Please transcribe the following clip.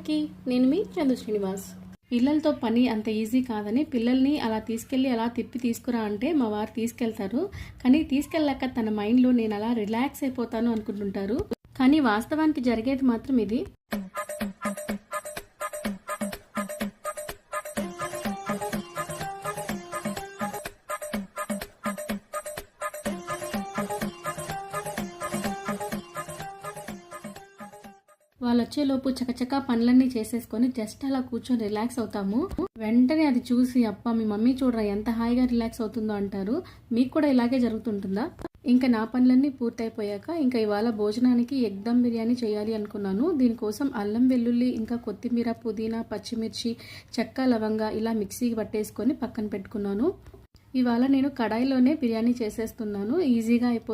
ఛానల్కి. నేను మీ చందు శ్రీనివాస్. పిల్లలతో పని అంత ఈజీ కాదని పిల్లల్ని అలా తీసుకెళ్ళి అలా తిప్పి తీసుకురా అంటే మా వారు తీసుకెళ్తారు. కానీ తీసుకెళ్ళాక తన మైండ్లో నేను అలా రిలాక్స్ అయిపోతాను అనుకుంటుంటారు. కానీ వాస్తవానికి జరిగేది మాత్రం ఇది. వాళ్ళు వచ్చేలోపు చకచకా పనులన్నీ చేసేసుకొని జస్ట్ అలా కూర్చొని రిలాక్స్ అవుతాము. వెంటనే అది చూసి అప్ప మీ మమ్మీ చూడరా ఎంత హాయిగా రిలాక్స్ అవుతుందో అంటారు. మీకు కూడా ఇలాగే జరుగుతుంటుందా? ఇంకా నా పనులన్నీ పూర్తయిపోయాక ఇంకా ఇవాళ భోజనానికి ఎగ్ దమ్ బిర్యానీ చేయాలి అనుకున్నాను. దీనికోసం అల్లం వెల్లుల్లి ఇంకా కొత్తిమీర పుదీనా పచ్చిమిర్చి చెక్క లవంగా ఇలా మిక్సీకి పట్టేసుకొని పక్కన పెట్టుకున్నాను. ఇవాళ నేను కడాయిలోనే బిర్యానీ చేసేస్తున్నాను. ఈజీగా అయిపోతుంది.